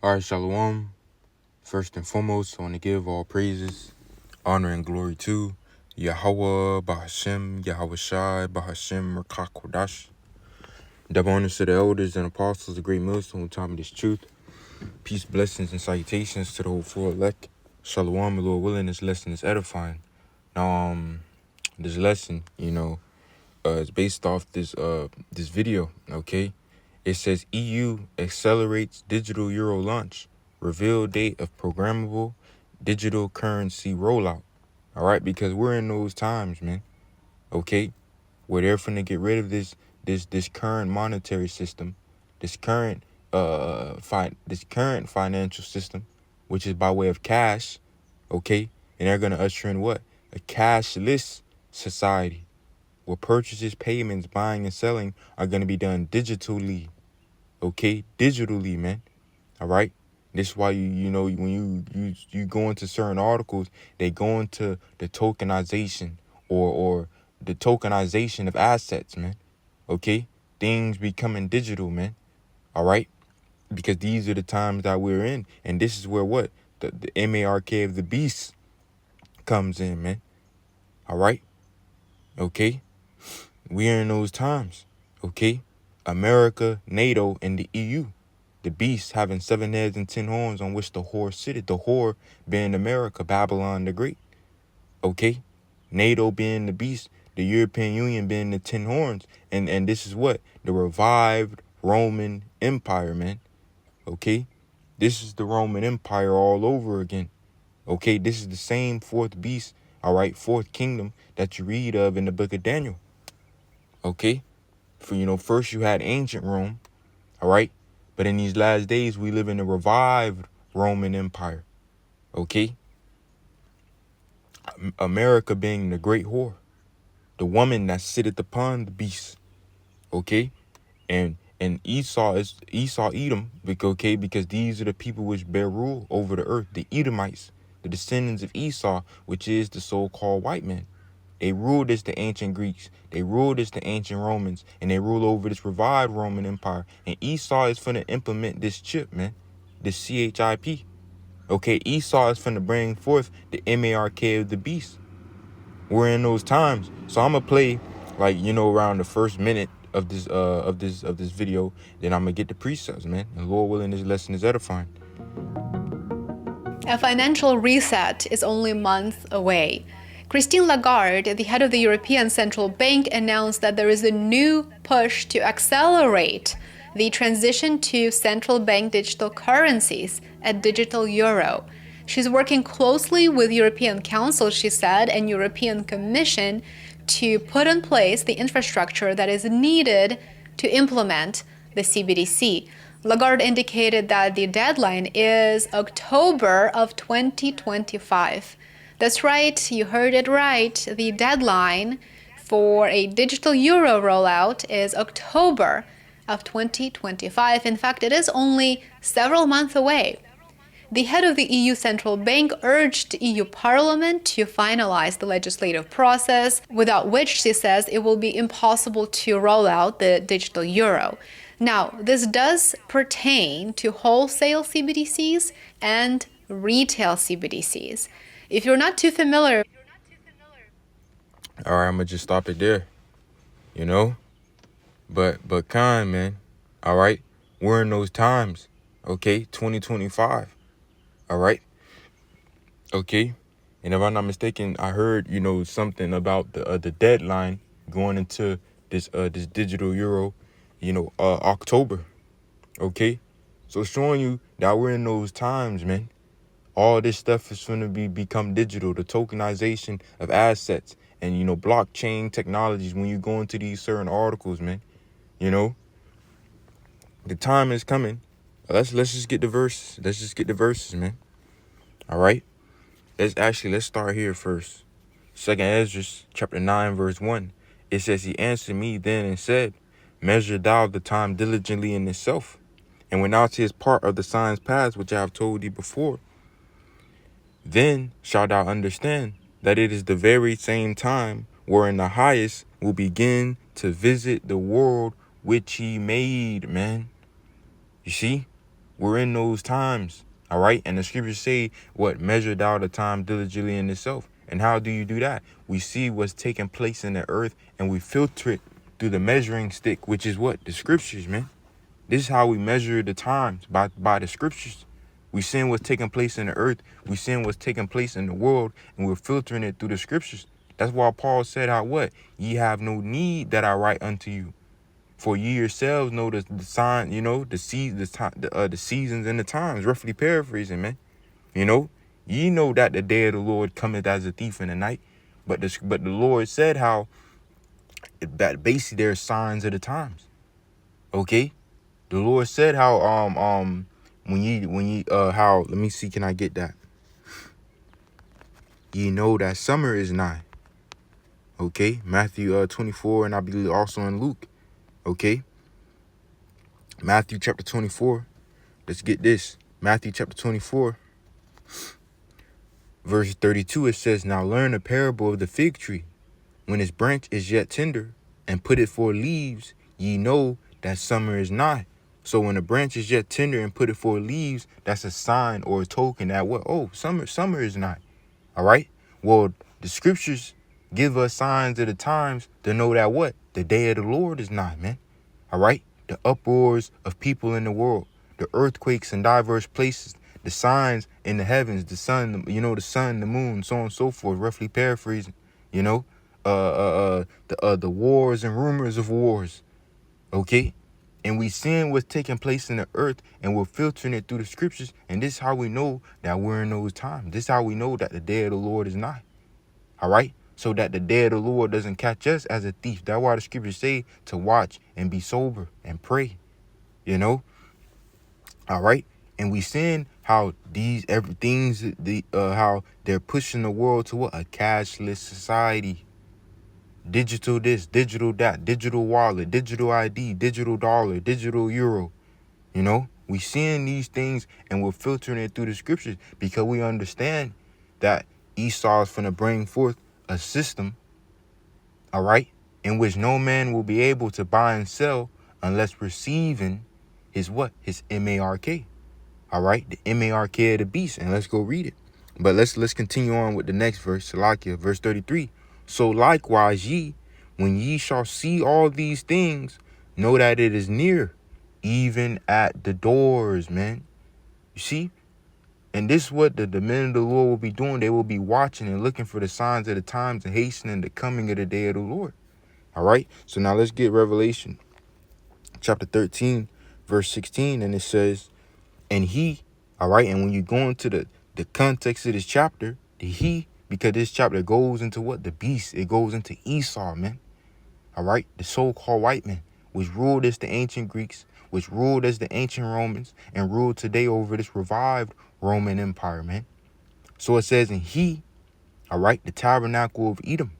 All right, Shalom. First and foremost, I want to give all praises, honor, and glory to Yahweh, Bahashem, Yahweh Shai, Bahashem, Rakak Kodash. Double honors to the elders and apostles, the great millstone who taught me this truth. Peace, blessings, and salutations to the whole full elect. Shalom, the Lord willing, this lesson is edifying. Now, this lesson, is based off this video, okay? It says EU accelerates digital euro launch. Reveal date of programmable digital currency rollout. All right, because we're in those times, man. Okay, where they're finna get rid of this current monetary system, this current financial system, which is by way of cash. Okay, and they're gonna usher in what? A cashless society, where purchases, payments, buying and selling are gonna be done digitally. Okay, digitally, man. All right. This is why when you go into certain articles, they go into the tokenization or the tokenization of assets, man. Okay, things becoming digital, man. All right, because these are the times that we're in, and this is where what the MARK of the beast comes in, man. All right, okay, we're in those times. Okay, America, NATO, and the EU. The beast having 7 heads and 10 horns on which the whore sitteth. The whore being America, Babylon the Great. Okay? NATO being the beast, the European Union being the 10 horns. And this is what? The revived Roman Empire, man. Okay? This is the Roman Empire all over again. Okay? This is the same fourth beast, all right, fourth kingdom that you read of in the book of Daniel. Okay? For, first you had ancient Rome, all right? But in these last days, we live in a revived Roman Empire, okay? America being the great whore, the woman that sitteth upon the beast, okay? And Esau is Edom, okay? Because these are the people which bear rule over the earth, the Edomites, the descendants of Esau, which is the so-called white man. They ruled as the ancient Greeks. They ruled as the ancient Romans. And they rule over this revived Roman Empire. And Esau is finna implement this chip, man. This CHIP. Okay, Esau is finna bring forth the MARK of the beast. We're in those times. So I'm gonna play around the first minute of this video. Then I'm gonna get the precepts, man. And Lord willing, this lesson is edifying. A financial reset is only months away. Christine Lagarde, the head of the European Central Bank, announced that there is a new push to accelerate the transition to central bank digital currencies, a digital euro. She's working closely with European Council, she said, and European Commission to put in place the infrastructure that is needed to implement the CBDC. Lagarde indicated that the deadline is October of 2025. That's right, you heard it right. The deadline for a digital euro rollout is October of 2025. In fact, it is only several months away. The head of the EU Central Bank urged EU Parliament to finalize the legislative process, without which, she says, it will be impossible to roll out the digital euro. Now, this does pertain to wholesale CBDCs and retail CBDCs. If you're not too familiar... All right, I'm gonna just stop it there, But kind, man. All right, we're in those times, okay? 2025. All right. Okay. And if I'm not mistaken, I heard, something about the deadline going into this digital euro, October. Okay. So showing you that we're in those times, man. All this stuff is going to become digital, the tokenization of assets and, blockchain technologies. When you go into these certain articles, man, the time is coming. Let's just get the verses. Let's just get the verses, man. All right. Let's start here first. 2nd Ezra, chapter 9, verse 1. It says, He answered me then and said, Measure thou the time diligently in itself, and when thou seest part of the signs past, which I have told thee before, then shalt thou understand that it is the very same time wherein the highest will begin to visit the world which he made, man. You see? We're in those times. All right. And the scriptures say, what? Measure thou the time diligently in itself. And how do you do that? We see what's taking place in the earth and we filter it through the measuring stick, which is what? The scriptures, man. This is how we measure the times, by the scriptures. We seeing what's taking place in the earth. We seeing what's taking place in the world, and we're filtering it through the scriptures. That's why Paul said, how what? Ye have no need that I write unto you. For ye yourselves know the sign, the seasons and the times, roughly paraphrasing, man. Ye know that the day of the Lord cometh as a thief in the night. But the Lord said how that basically there's signs of the times. Okay? The Lord said how how, let me see, can I get that? Ye know that summer is nigh. Okay? Matthew 24, and I believe also in Luke. Okay? Matthew chapter 24. Let's get this. Matthew chapter 24, verse 32, it says, now learn the parable of the fig tree. When its branch is yet tender, and put it forth leaves, ye know that summer is nigh. So when a branch is yet tender and put it forth leaves, that's a sign or a token that what? Oh, summer is nigh. All right? Well, the scriptures give us signs of the times to know that what? The day of the Lord is nigh, man. All right? The uproars of people in the world, the earthquakes in diverse places, the signs in the heavens, the sun, the sun, the moon, so on and so forth, roughly paraphrasing, the wars and rumors of wars. Okay? And we seeing what's taking place in the earth, and we're filtering it through the scriptures. And this is how we know that we're in those times. This is how we know that the day of the Lord is nigh. All right? So that the day of the Lord doesn't catch us as a thief. That's why the scriptures say to watch and be sober and pray. All right? And we seeing how how they're pushing the world to what? A cashless society. Digital this, digital that, digital wallet, digital ID, digital dollar, digital euro. We seeing these things and we're filtering it through the scriptures because we understand that Esau is going to bring forth a system, all right, in which no man will be able to buy and sell unless receiving his what? His M-A-R-K. All right, the M-A-R-K of the beast. And let's go read it. But let's continue on with the next verse, Salakia, verse 33. So likewise ye, when ye shall see all these things, know that it is near, even at the doors, man. You see? And this is what the men of the Lord will be doing. They will be watching and looking for the signs of the times and hastening the coming of the day of the Lord. All right? So now let's get Revelation chapter 13, verse 16. And it says, and he, all right, and when you go into the context of this chapter, because this chapter goes into what? The beast. It goes into Esau, man. All right, the so-called white man, which ruled as the ancient Greeks, which ruled as the ancient Romans, and ruled today over this revived Roman Empire, man. So it says, and he, all right, the tabernacle of Edom,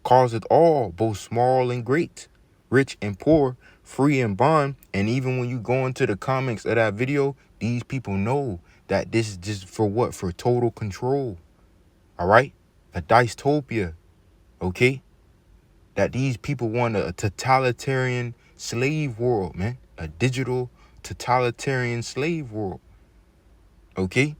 causeth all, both small and great, rich and poor, free and bond. And even when you go into the comments of that video, these people know that this is just for what? For total control. All right? A dystopia. Okay? That these people want a totalitarian slave world, man. A digital totalitarian slave world. Okay?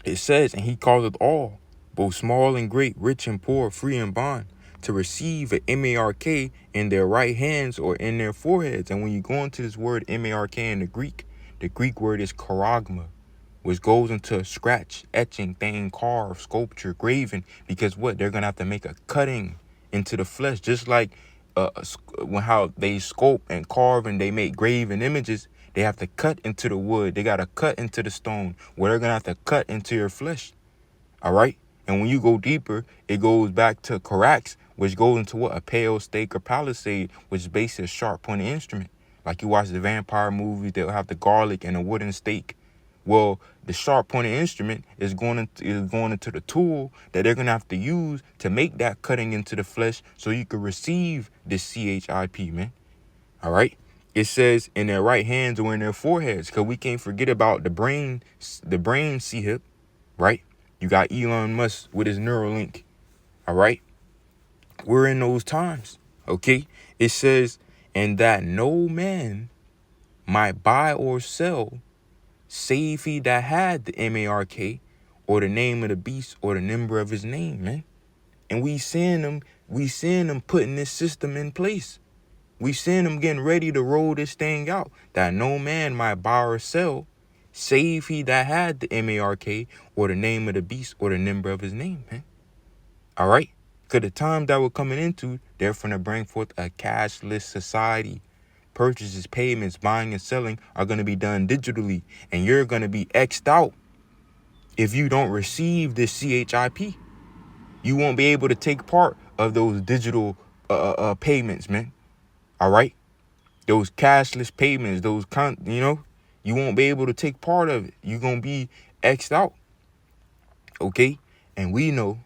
It says, and he causeth all, both small and great, rich and poor, free and bond, to receive a M-A-R-K in their right hands or in their foreheads. And when you go into this word M-A-R-K in the Greek word is charagma, which goes into scratch, etching, thing, carve, sculpture, graven, because what? They're going to have to make a cutting into the flesh, just like how they sculpt and carve and they make graven images. They have to cut into the wood. They got to cut into the stone, where they're going to have to cut into your flesh. All right? And when you go deeper, it goes back to Carax, which goes into what? A pale stake or palisade, which is basically a sharp pointed instrument. Like you watch the vampire movies, they'll have the garlic and a wooden stake. Well, the sharp pointed instrument is going into the tool that they're going to have to use to make that cutting into the flesh so you can receive this CHIP, man. All right? It says in their right hands or in their foreheads, because we can't forget about the brain C-hip, right? You got Elon Musk with his Neuralink. All right? We're in those times. Okay? It says, and that no man might buy or sell, save he that had the MARK, or the name of the beast, or the number of his name, man. And we seeing them putting this system in place. We seeing them getting ready to roll this thing out, that no man might buy or sell, save he that had the MARK, or the name of the beast, or the number of his name, man. All right? Because the time that we're coming into, they're going to bring forth a cashless society. Purchases, payments, buying and selling are going to be done digitally. And you're going to be X'd out if you don't receive this CHIP. You won't be able to take part of those digital payments, man. All right? Those cashless payments, you won't be able to take part of it. You're going to be X'd out. Okay? And we know,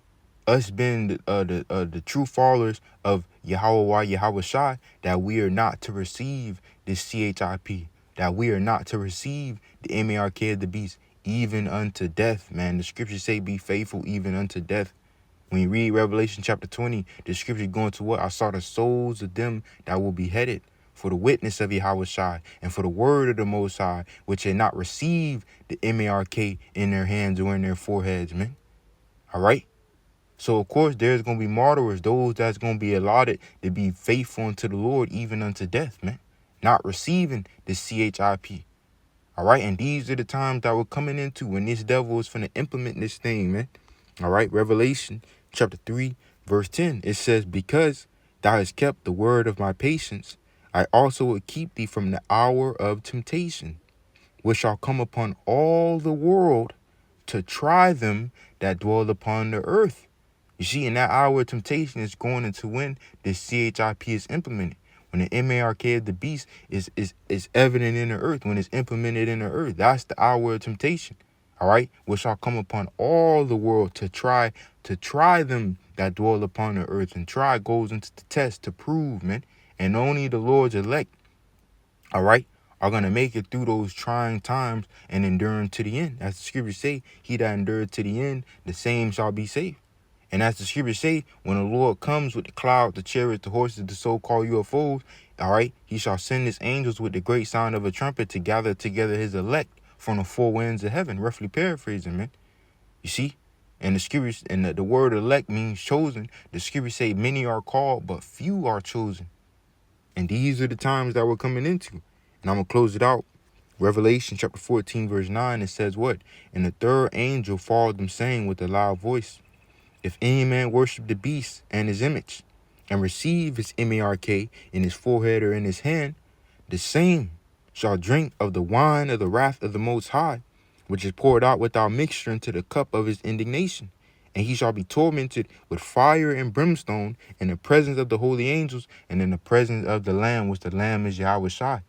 us being the true followers of Yahweh Shai, that we are not to receive this CHIP, that we are not to receive the MARK of the beast, even unto death, man. The scriptures say, be faithful even unto death. When you read Revelation chapter 20, the scripture going to what? I saw the souls of them that will be beheaded for the witness of Yahweh Shai and for the word of the Most High, which had not received the MARK in their hands or in their foreheads, man. All right? So, of course, there's going to be martyrs, those that's going to be allotted to be faithful unto the Lord, even unto death, man. Not receiving the CHIP. All right? And these are the times that we're coming into when this devil is going to implement this thing, man. All right? Revelation chapter 3, verse 10. It says, because thou hast kept the word of my patience, I also will keep thee from the hour of temptation, which shall come upon all the world to try them that dwell upon the earth. You see, in that hour of temptation is going into when the CHIP is implemented. When the MARK of the beast is evident in the earth, when it's implemented in the earth, that's the hour of temptation. All right, which shall come upon all the world to try them that dwell upon the earth. And try goes into the test to prove, man. And only the Lord's elect, all right, are going to make it through those trying times and enduring to the end. As the scriptures say, he that endured to the end, the same shall be saved. And as the scriptures say, when the Lord comes with the cloud, the chariots, the horses, the so-called UFOs, all right, he shall send his angels with the great sound of a trumpet to gather together his elect from the four winds of heaven. Roughly paraphrasing, man. You see? And the scriptures, and the word elect means chosen. The scriptures say many are called, but few are chosen. And these are the times that we're coming into. And I'm going to close it out. Revelation chapter 14, verse 9, it says what? And the third angel followed them, saying with a loud voice, if any man worship the beast and his image, and receive his MARK in his forehead or in his hand, the same shall drink of the wine of the wrath of the Most High, which is poured out without mixture into the cup of his indignation. And he shall be tormented with fire and brimstone in the presence of the holy angels and in the presence of the Lamb, which the Lamb is Yahweh Shai.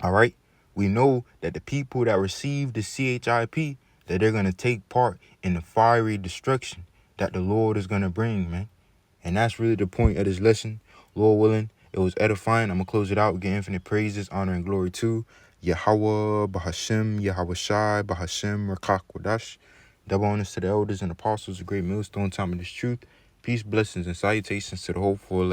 All right? We know that the people that receive the CHIP, that they're going to take part in the fiery destruction that the Lord is going to bring, man. And that's really the point of this lesson. Lord willing, it was edifying. I'm going to close it out. Give infinite praises, honor, and glory to Yahweh, Bahashem, Yahweh Shai, Bahashem, Rakak Wadash. Double honors to the elders and apostles, a great millstone, time of this truth. Peace, blessings, and salutations to the hopeful elect.